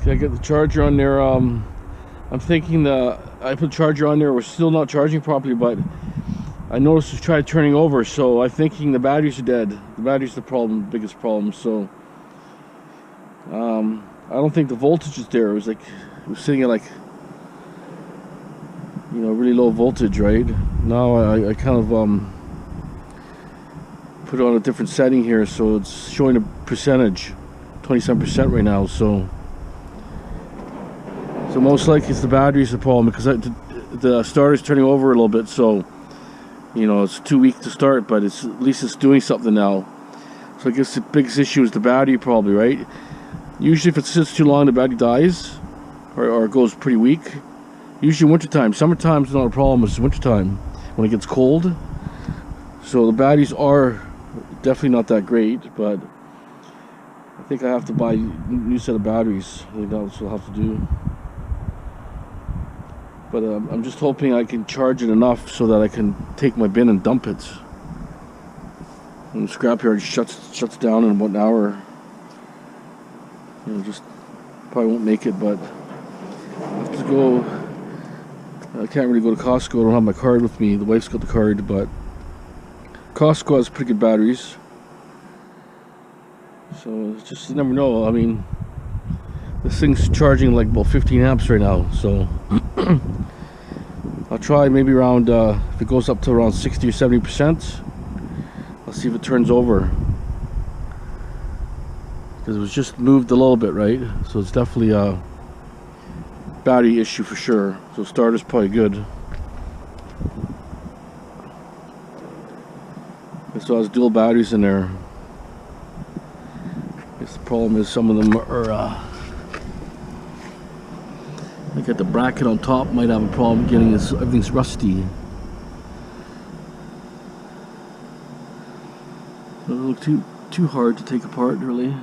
Okay, I got the charger on there. I'm thinking I put the charger on there, was still not charging properly, but I noticed it tried turning over, so I'm thinking the batteries are dead. The battery's the problem, biggest problem. So I don't think the voltage is there. It was sitting at like, you know, really low voltage, right? Now I kind of put it on a different setting here, so it's showing a percentage, 27% right now. So most likely it's the battery's the problem, because the starter's turning over a little bit. So, you know, it's too weak to start, but at least it's doing something now. So I guess the biggest issue is the battery, probably, right? Usually if it sits too long, the battery dies or goes pretty weak. Usually wintertime. Summertime is not a problem, it's wintertime when it gets cold. So the batteries are definitely not that great, but I think I have to buy a new set of batteries. I think that's what I'll have to do. But I'm just hoping I can charge it enough so that I can take my bin and dump it. And the scrapyard shuts down in about an hour. You know, just probably won't make it, but I have to go. I can't really go to Costco. I don't have my card with me. The wife's got the card, but Costco has pretty good batteries. So it's just, you never know. I mean, this thing's charging like about 15 amps right now, so I'll try maybe around, if it goes up to around 60 or 70%, I'll see if it turns over. Because it was just moved a little bit, right? So it's definitely a battery issue for sure. So starter's probably good. So has dual batteries in there. I guess the problem is some of them are I got the bracket on top, might have a problem getting this, everything's rusty. Doesn't look too hard to take apart, really.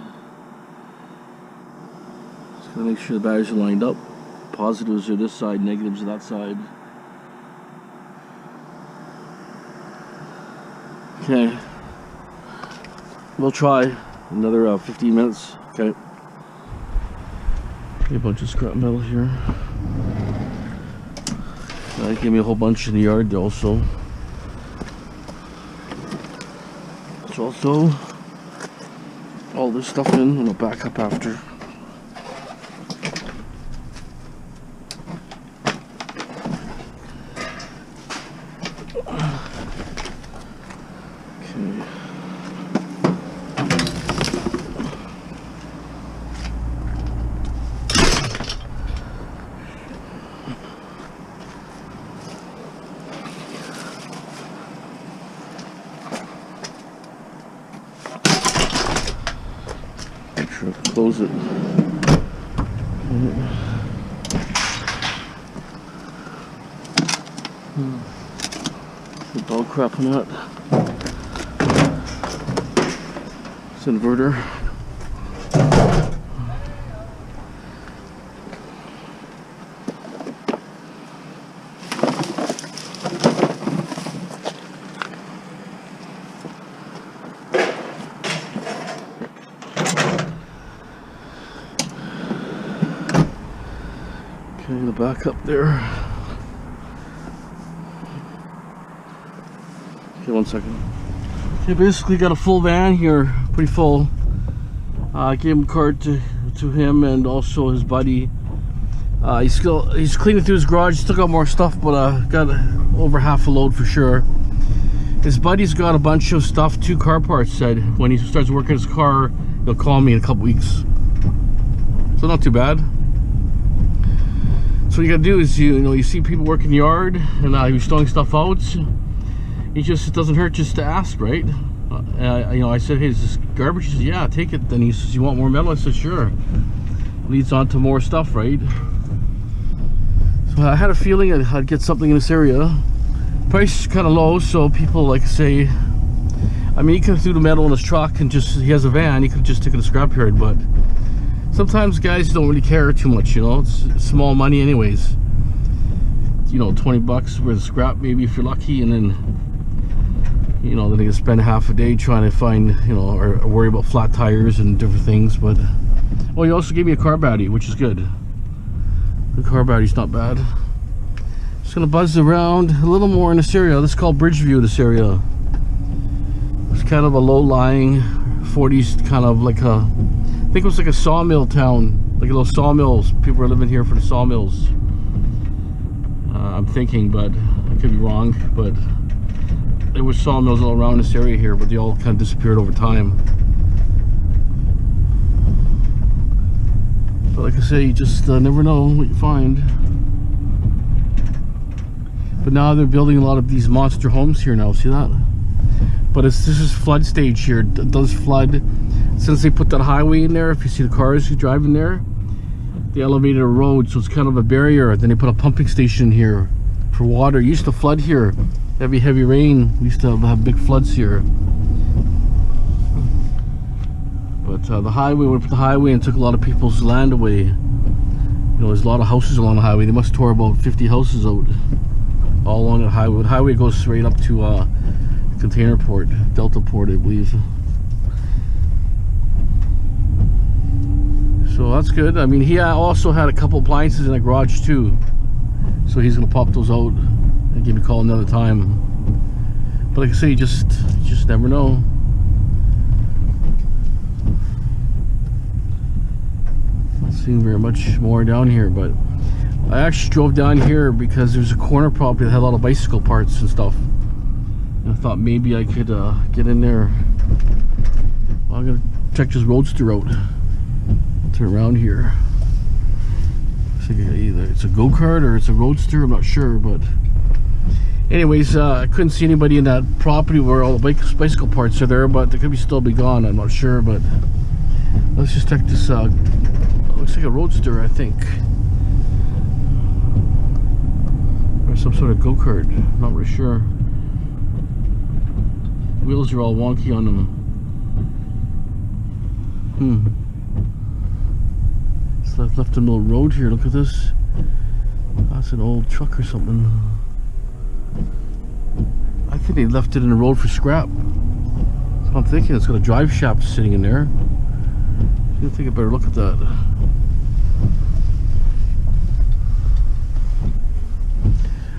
Just gotta make sure the batteries are lined up. Positives are this side, negatives are that side. Okay. We'll try another 15 minutes. Okay. A bunch of scrap metal here. Gave me a whole bunch in the yard also. There's also all this stuff in, and I'll back up after. Close it. Some all crap on that. It's an inverter. Okay, the back up there. Okay, 1 second. Okay, basically got a full van here, pretty full. I gave him a card to him and also his buddy. He's cleaning through his garage. Still got more stuff, but got over half a load for sure. His buddy's got a bunch of stuff, 2 car parts. Said when he starts working his car, he'll call me in a couple weeks. So not too bad. So what you gotta do is you see people working the yard and you're throwing stuff out. It doesn't hurt just to ask, right? I said, hey, is this garbage? He said, yeah, take it. Then he says, you want more metal? I said, sure. Leads on to more stuff, right? So I had a feeling I'd get something in this area. Price is kind of low, so people like to say, I mean, he could have threw the metal in his truck and he has a van, he could have just taken a scrapyard, but sometimes guys don't really care too much, it's small money anyways. 20 bucks worth of scrap maybe if you're lucky, and then then they can spend half a day trying to find or worry about flat tires and different things. But Oh, he also gave me a car battery, which is good. The car battery's not bad. Just gonna buzz around a little more in this area. This is called Bridgeview, this area. It's kind of a low-lying 40s kind of like a, I think it was like a sawmill town, like little sawmills. People were living here for the sawmills. I'm thinking, but I could be wrong. But there were sawmills all around this area here, but they all kind of disappeared over time. But like I say, you just never know what you find. But now they're building a lot of these monster homes here now. See that? But this is flood stage here. It does flood. Since they put that highway in there, if you see the cars driving there, they elevated a road, so it's kind of a barrier. Then they put a pumping station here for water. It used to flood here. Heavy rain. We used to have big floods here. But the highway, we put the highway and took a lot of people's land away. You know, there's a lot of houses along the highway. They must have tore about 50 houses out all along the highway. The highway goes straight up to container port, Delta Port, I believe. So that's good. I mean, he also had a couple appliances in the garage too, so he's gonna pop those out and give me a call another time. But like I say, you just never know. Not seeing very much more down here, but I actually drove down here because there's a corner property that had a lot of bicycle parts and stuff. I thought maybe I could get in there. Well, I'm gonna check this Roadster out. I'll turn around here. Either it's a go-kart or it's a Roadster, I'm not sure. But anyways, I couldn't see anybody in that property where all the bicycle parts are there, but they could still be gone, I'm not sure. But let's just check this out. Looks like a Roadster, I think, or some sort of go-kart, not really sure. Wheels are all wonky on them. So I've left a little road here. Look at this. That's an old truck or something. I think they left it in the road for scrap. So I'm thinking it's got a drive shaft sitting in there. I think I better look at that.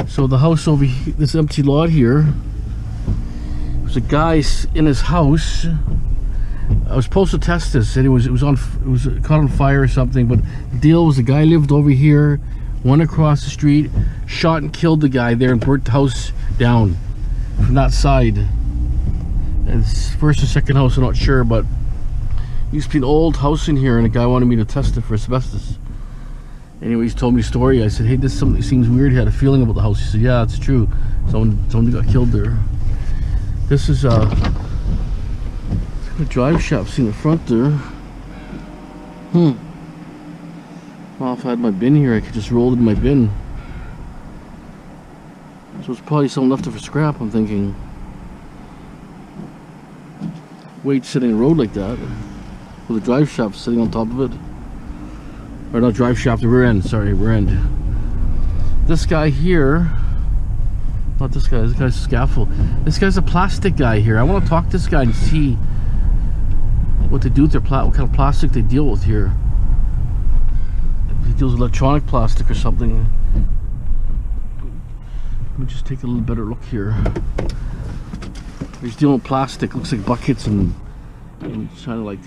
So the house over here, this empty lot here. There's a guy in his house. I was supposed to test this, and it was caught on fire or something. But the deal was the guy lived over here, went across the street, shot and killed the guy there, and burnt the house down from that side. And it's first or second house, I'm not sure, but it used to be an old house in here, and the guy wanted me to test it for asbestos. Anyway, he told me the story. I said, "Hey, this something seems weird." He had a feeling about the house. He said, "Yeah, it's true. Someone got killed there." This is a drive shaft in the front there. Well, if I had my bin here, I could just roll it in my bin. So it's probably something left for scrap, I'm thinking. Weight sitting in the road like that, with a drive shaft sitting on top of it. Or not drive shaft, the rear end, sorry, rear end. This guy here, not this guy, this guy's a scaffold. This guy's a plastic guy here. I want to talk to this guy and see what they do with their what kind of plastic they deal with here. If he deals with electronic plastic or something. Let me just take a little better look here. He's dealing with plastic, looks like buckets and kind of like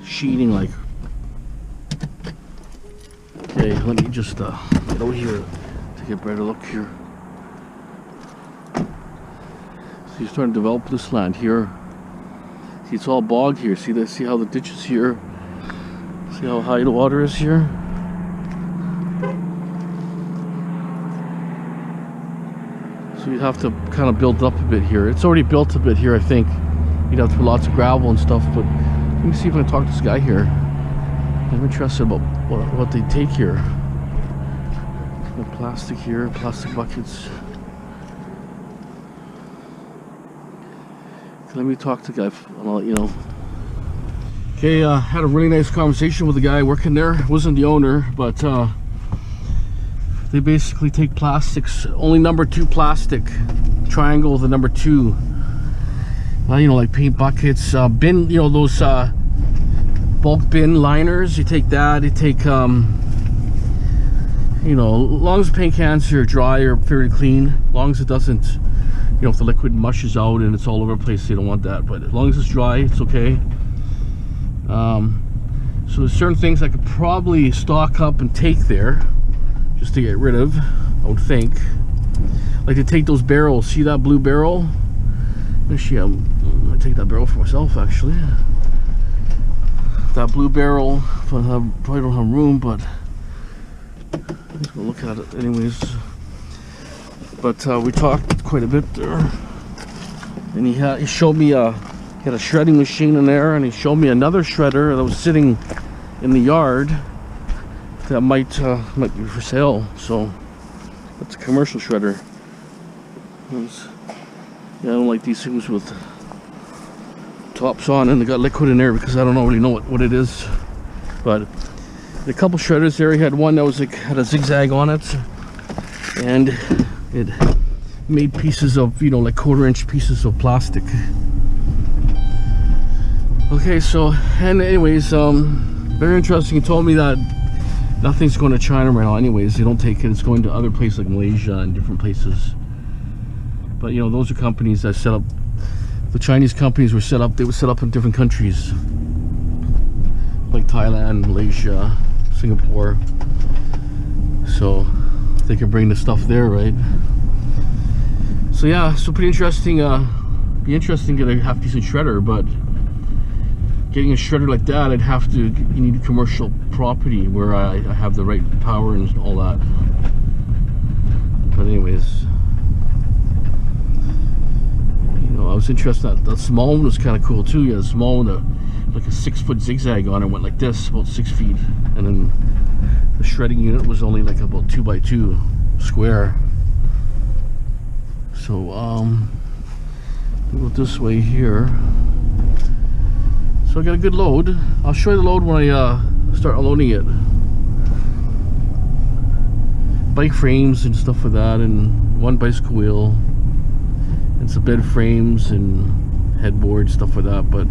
sheeting, like. Okay, let me just get out here, take a better look here. So he's starting to develop this land here. See, it's all bog here. See this? See how the ditch is here? See how high the water is here? So you'd have to kind of build up a bit here. It's already built a bit here, I think. You'd have to put lots of gravel and stuff, but let me see if I can talk to this guy here. I'm interested about what they take here. The plastic here, plastic buckets. Let me talk to the guy and I'll let you know. Okay, had a really nice conversation with the guy working there. Wasn't the owner, but they basically take plastics, only #2 plastic, triangle the #2. You know, like paint buckets, bin, you know, those bulk bin liners. You take that. You take you know, as long as the paint cans are dry or fairly clean, as long as it doesn't, you know, if the liquid mushes out and it's all over the place, you don't want that. But as long as it's dry, it's okay. So there's certain things I could probably stock up and take there just to get rid of, I would think. Like to take those barrels. See that blue barrel? Actually, I'm gonna take that barrel for myself actually. That blue barrel, probably don't have room, but I'm just gonna look at it anyways. But we talked quite a bit there, and he showed me he had a shredding machine in there, and he showed me another shredder that was sitting in the yard that might be for sale. So that's a commercial shredder. Yeah, I don't like these things with tops on and they got liquid in there because I don't really know what it is. But a couple shredders there. He had one that was like had a zigzag on it, and it made pieces of, you know, like 1/4-inch pieces of plastic. Okay, so, and anyways, very interesting. He told me that nothing's going to China right now anyways. They don't take it. It's going to other places like Malaysia and different places. But you know, those are companies that set up, the Chinese companies were set up, they were set up in different countries like Thailand, Malaysia, Singapore, so they can bring the stuff there, right? So yeah, so pretty interesting. Be interesting to get a half decent shredder, but getting a shredder like that, I'd have to, you need commercial property where I have the right power and all that. But anyways, I was interested. That small one was kind of cool too. Yeah, the small one, like a 6-foot zigzag on it, went like this, about 6 feet, and then the shredding unit was only like about 2x2 square. So we'll go this way here. So I got a good load. I'll show you the load when I start unloading it. Bike frames and stuff like that, and one bicycle wheel. And some bed frames and headboard, stuff like that. But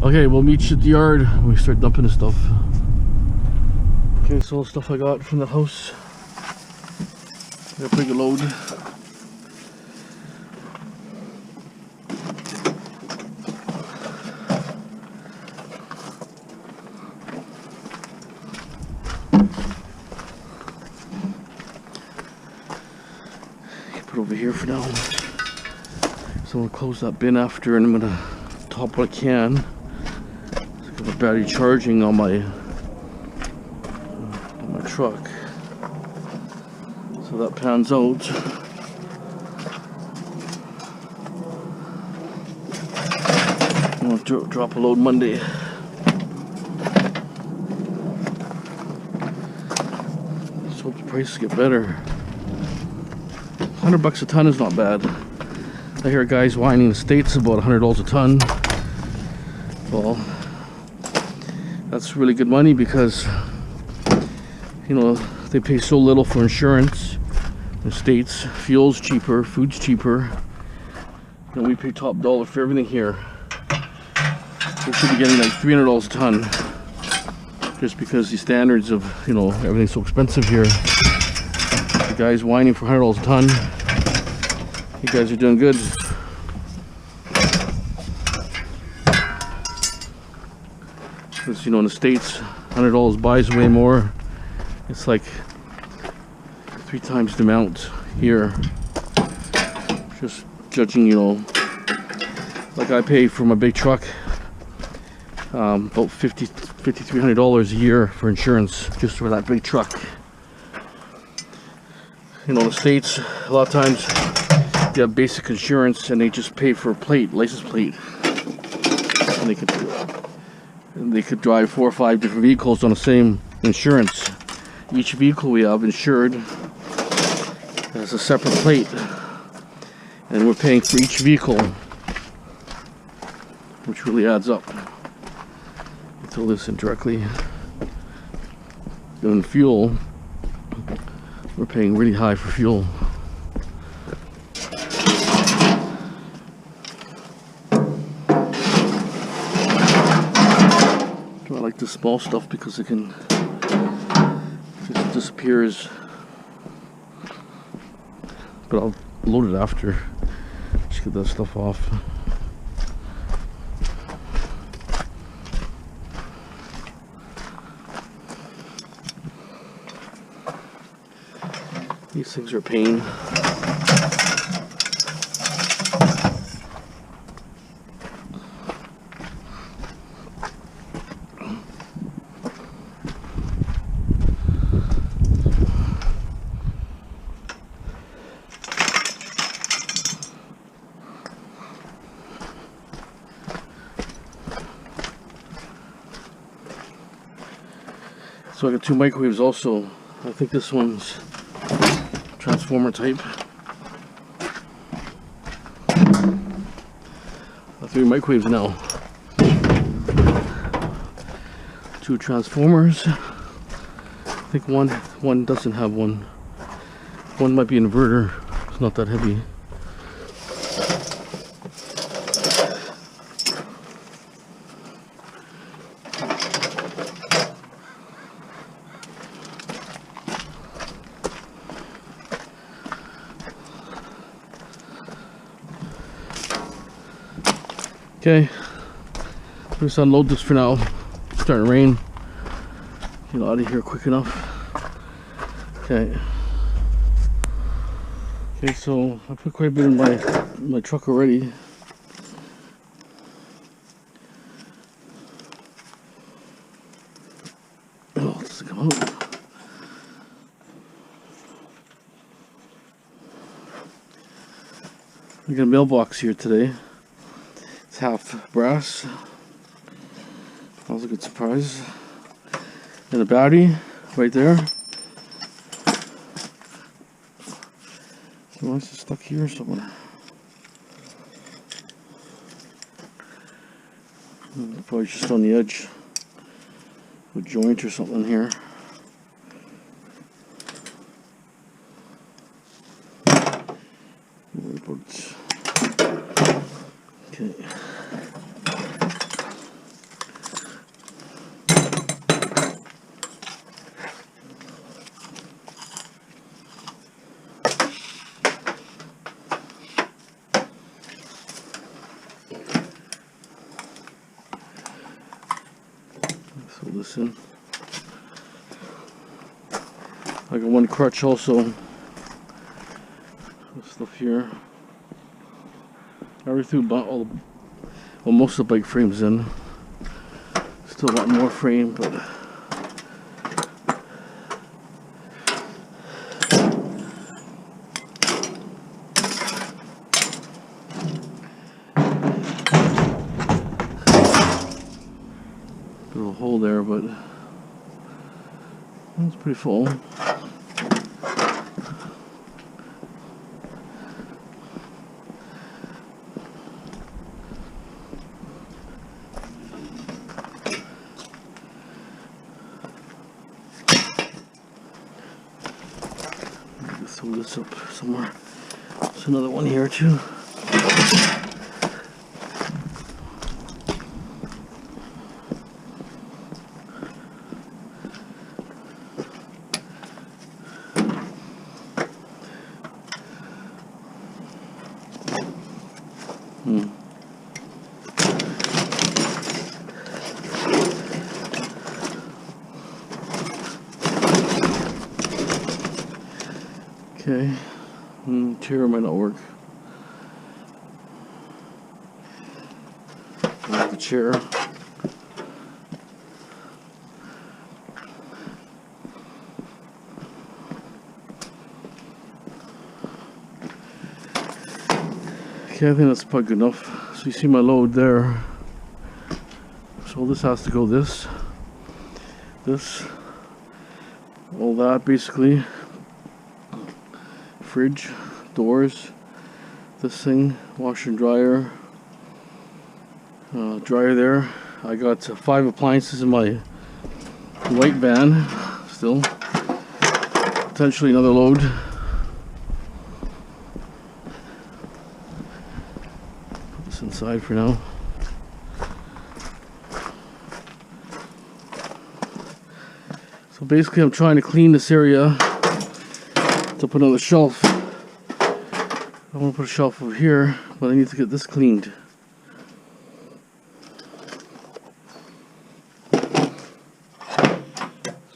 okay, we'll meet you at the yard when we start dumping the stuff. Okay, so all the stuff I got from the house. Got a pretty good load. Over here for now. So I'm gonna close that bin after, and I'm gonna top what I can. So I got the battery charging on my truck. So that pans out. I'm gonna drop a load Monday. Let's hope the prices get better. $100 a ton is not bad. I hear guys whining in the States about $100 a ton. Well, that's really good money because, you know, they pay so little for insurance in the States. Fuel's cheaper, food's cheaper, and we pay top dollar for everything here. We should be getting like $300 a ton, just because the standards of, you know, everything's so expensive here. The guys whining for $100 a ton. You guys are doing good. Because, you know, in the States, $100 buys way more. It's like 3 times the amount here. Just judging, you know, like I pay for my big truck about $5,300 a year for insurance just for that big truck. You know, in the States, a lot of times they have basic insurance and they just pay for a plate, license plate, and they could drive 4 or 5 different vehicles on the same insurance. Each vehicle we have insured has a separate plate, and we're paying for each vehicle, which really adds up. To listen directly. And fuel, we're paying really high for fuel. the small stuff because it can just disappears. But I'll load it after. Just get that stuff off. These things are a pain. So I got 2 microwaves also. I think this one's transformer type. 3 microwaves now. 2 transformers. I think one doesn't have one. One might be an inverter. It's not that heavy. Okay, let's unload this for now. It's starting to rain. Get out of here quick enough. Okay. Okay, so I put quite a bit in my truck already. Oh, it doesn't come out. We got a mailbox here today. Half brass. That was a good surprise. And the battery right there. So it's stuck here somewhere. Probably just on the edge. A joint or something here. Okay. Throw this in. I got 1 crutch also. This stuff here. I already threw most of the bike frames in. Still want more frame, but a hole there, but it's pretty full. Throw this up somewhere. There's another one here too. Okay, chair might not work. The chair. Okay, I think that's probably good enough. So you see my load there. So this has to go this, all that basically. Fridge, doors, this thing, washer and dryer, dryer there. I got 5 appliances in my white van still. Potentially another load. Put this inside for now. basically I'm trying to clean this area to put another shelf. I want to put a shelf over here, but I need to get this cleaned.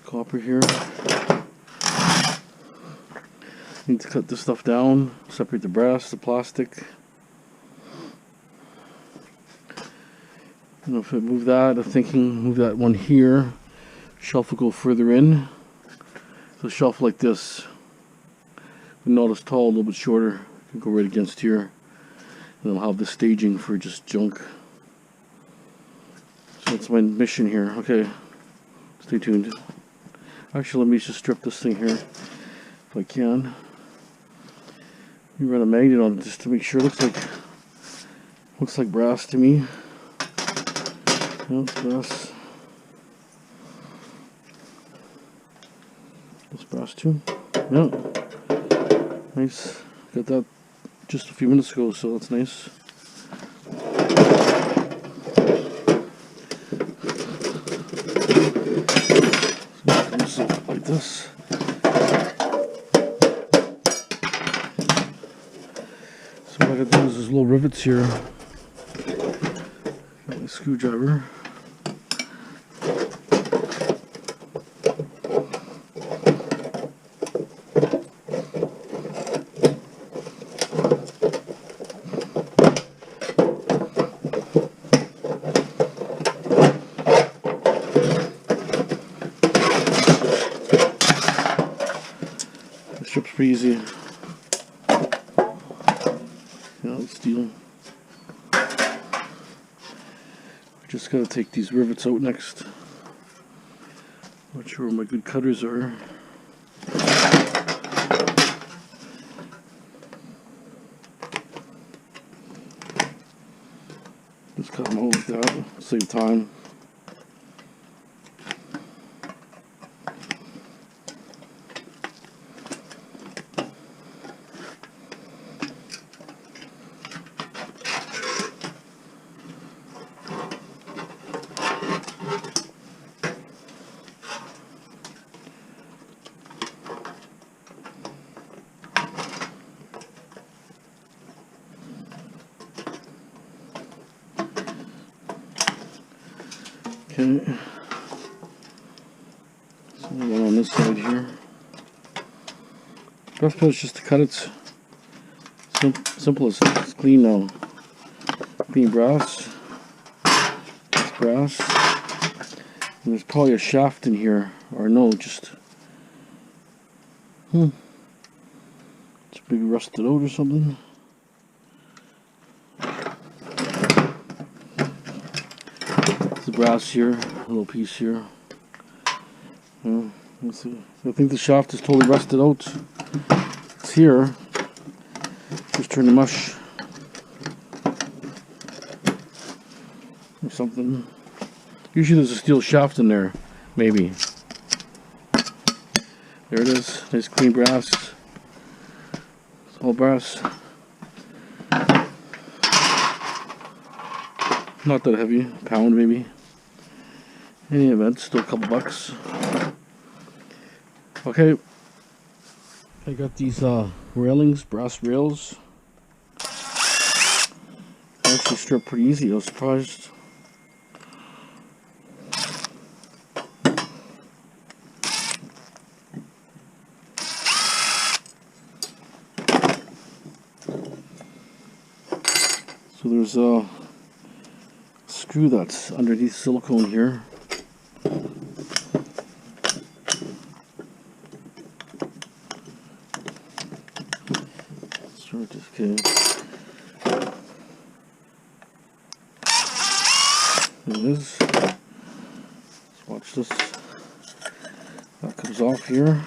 Copper here. Need to cut this stuff down, separate the brass, the plastic. You know, if I move that, I'm thinking move that one here. Shelf will go further in. So a shelf like this, not as tall, a little bit shorter, can go right against here. And I'll have the staging for just junk. So that's my mission here. Okay, stay tuned. Actually, let me just strip this thing here if I can. You run a magnet on it just to make sure. It looks like brass to me. No, it's brass. It's brass too. Yeah. Nice. Got that just a few minutes ago, so that's nice. So like this. So what I gotta do is there's little rivets here. Got my screwdriver. Strip's pretty easy. Yeah, steel. Just gotta take these rivets out next. Not sure where my good cutters are. Just cut them out like that, save time. Okay, so one on this side here. Best part is just to cut it. Simple as it's clean now. Clean brass. It's brass. And there's probably a shaft in here, or no, just it's maybe rusted out or something. The brass here, a little piece here. Let's see. I think the shaft is totally rusted out. It's here. Just turn the mush or something. Usually there's a steel shaft in there, maybe. There it is. Nice clean brass. It's all brass. Not that heavy, a pound maybe. In any event, still a couple bucks. Okay, I got these railings, brass rails. Actually stripped pretty easy, I was surprised. So there's a screw that's underneath silicone here. Start this case. There it is. Let's watch this. That comes off here.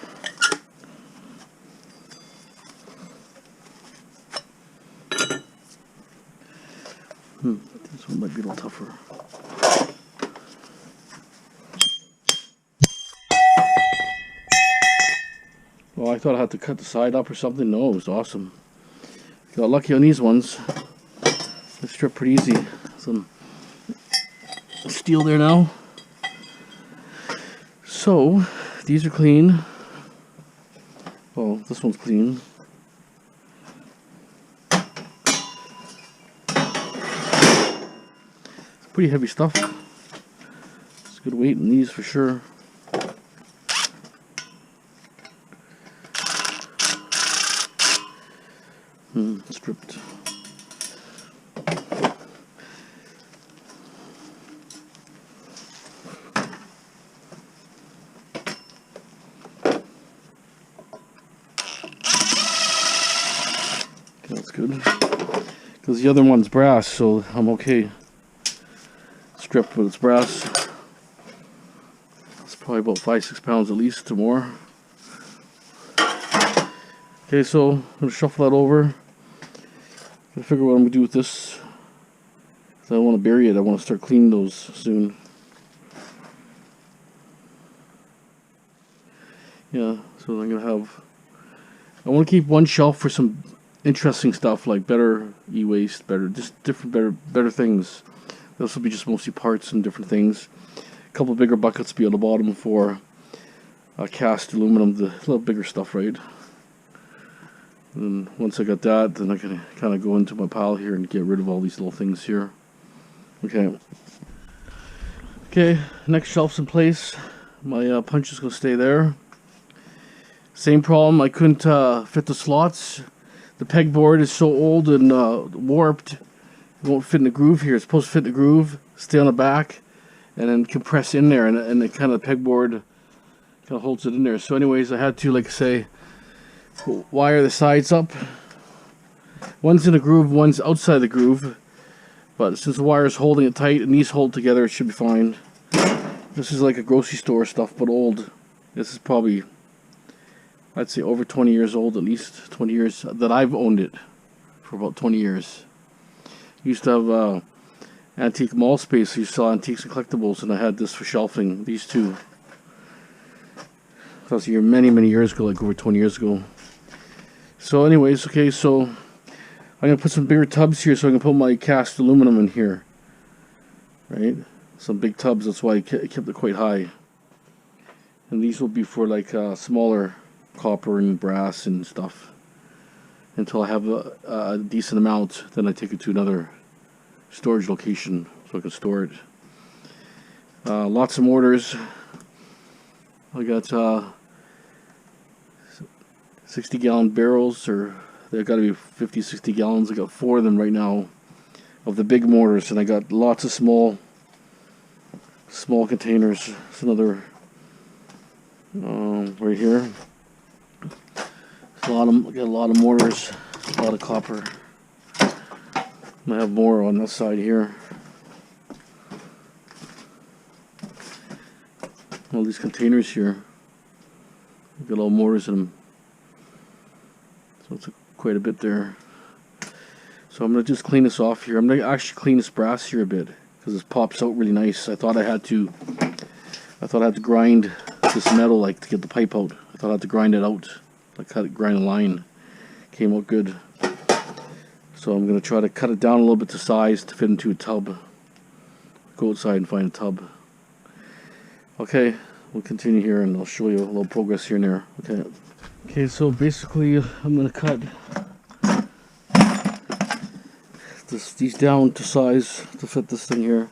This one might be a little tougher. Well, I thought I had to cut the side up or something. No, it was awesome. Got lucky on these ones. They strip pretty easy. Some steel there now. So, these are clean. Well, this one's clean. It's pretty heavy stuff. It's good weight in these for sure. Stripped. That's good. Because the other one's brass, so I'm okay. Stripped, but it's brass. It's probably about 5-6 pounds at least or more. Okay, so I'm gonna shuffle that over. Gotta figure what I'm gonna do with this. Cause I don't want to bury it. I want to start cleaning those soon. Yeah, so I'm gonna have. I want to keep one shelf for some interesting stuff like better e-waste, just different, better things. This will be just mostly parts and different things. A couple of bigger buckets will be on the bottom for cast aluminum, the little bigger stuff, right? And once I got that, then I can kind of go into my pile here and get rid of all these little things here. Okay. Okay, next shelf's in place. My punch is going to stay there. Same problem, I couldn't fit the slots. The pegboard is so old and warped, it won't fit in the groove here. It's supposed to fit in the groove, stay on the back, and then compress in there, and the kind of pegboard kind of holds it in there. So anyways, I had to, like I say, wire the sides up. One's in the groove, one's outside the groove, but since the wire is holding it tight and these hold together, it should be fine. This is like a grocery store stuff, but old. This is probably, I'd say, over 20 years old, at least 20 years that I've owned it, for about 20 years. Used to have antique mall space. I used to sell antiques and collectibles, and I had this for shelving, these two. That was here many years ago, like over 20 years ago. So anyways, okay, so I'm going to put some bigger tubs here so I can put my cast aluminum in here. Right? Some big tubs, that's why I kept it quite high. And these will be for like smaller copper and brass and stuff. Until I have a decent amount, then I take it to another storage location so I can store it. Lots of mortars. I got 60-gallon barrels, or they've got to be 50-60 gallons. I got 4 of them right now of the big mortars, and I got lots of small containers. It's another right here. Got a lot of mortars, a lot of copper. I have more on this side here. All these containers here, got all mortars in them, so it's quite a bit there. So I'm gonna just clean this off here. I'm gonna actually clean this brass here a bit because this pops out really nice. I thought I had to grind this metal, like, to get the pipe out. I thought I had to grind it out, like grind a line. Came out good. So I'm gonna try to cut it down a little bit to size to fit into a tub. Go outside and find a tub. Okay, we'll continue here and I'll show you a little progress here and there. Okay. Okay, so basically I'm gonna cut these down to size to fit this thing here.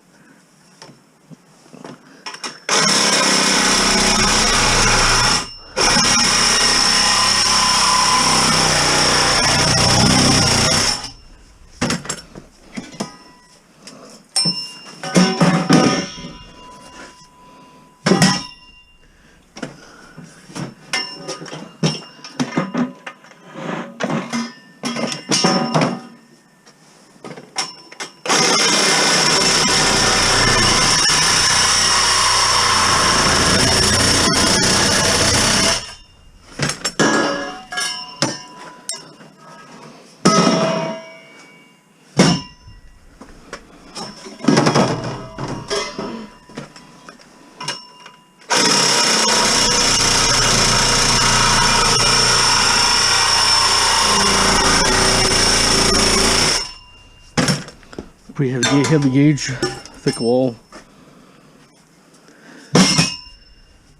Pretty heavy gauge, thick wall.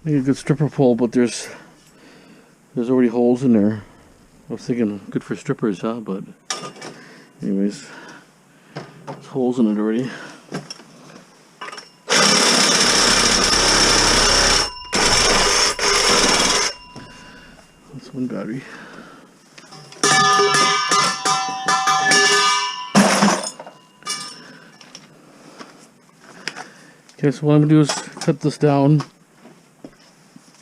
Make a good stripper pole, but there's already holes in there. I was thinking good for strippers, huh? But anyways, there's holes in it already. That's one battery. Okay, so what I'm gonna do is cut this down.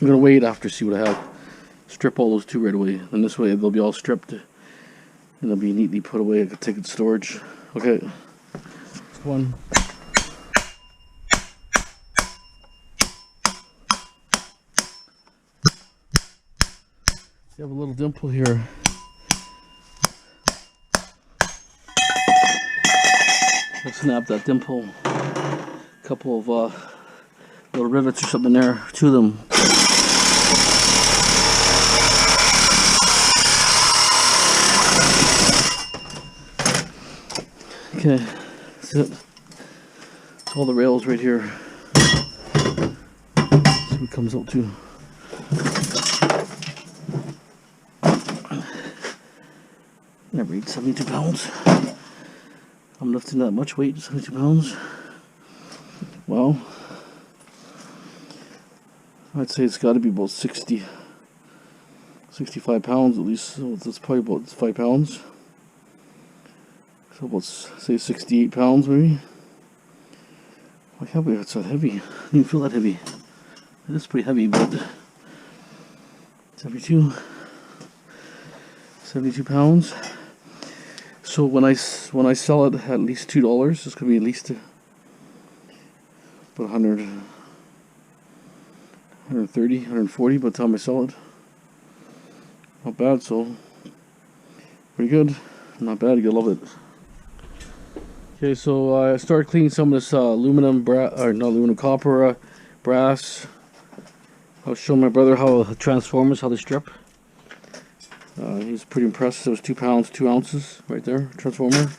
I'm gonna wait after, see what I have. Strip all those two right away, and this way they'll be all stripped and they'll be neatly put away. I could take it to storage. Okay, this one. You have a little dimple here. Let's snap that dimple. A couple of little rivets or something there, two of them. Okay, that's it. All the rails right here. See what comes out to. Never eat 72 pounds. I'm lifting that much weight, 72 pounds. Well, I'd say it's got to be about 65 pounds at least. So that's probably about 5 pounds. So about, say, 68 pounds maybe. I can't believe it's that heavy. I didn't even feel that heavy. It is pretty heavy, but 72 pounds. So when I sell it at least $2, it's gonna be at least about 100, 130, 140 by the time I sell it. Not bad, so pretty good. Not bad, you love it. Okay, so I started cleaning some of this copper, brass. I was showing my brother how transformers, how they strip. He's pretty impressed. It was 2 pounds, 2 ounces right there, transformer.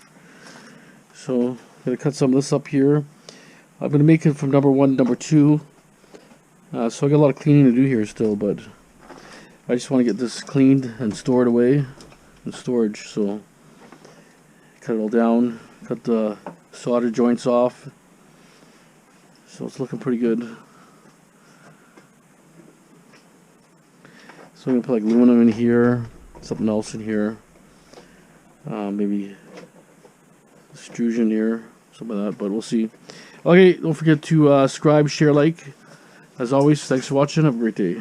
So I'm gonna cut some of this up here. I'm gonna make it from number 1 to number 2. So I got a lot of cleaning to do here still, but I just want to get this cleaned and stored away in storage. So cut it all down, cut the solder joints off. So it's looking pretty good. So I'm gonna put like aluminum in here, something else in here, maybe extrusion here, something like that, but we'll see. Okay, don't forget to subscribe, share, like. As always, thanks for watching. Have a great day.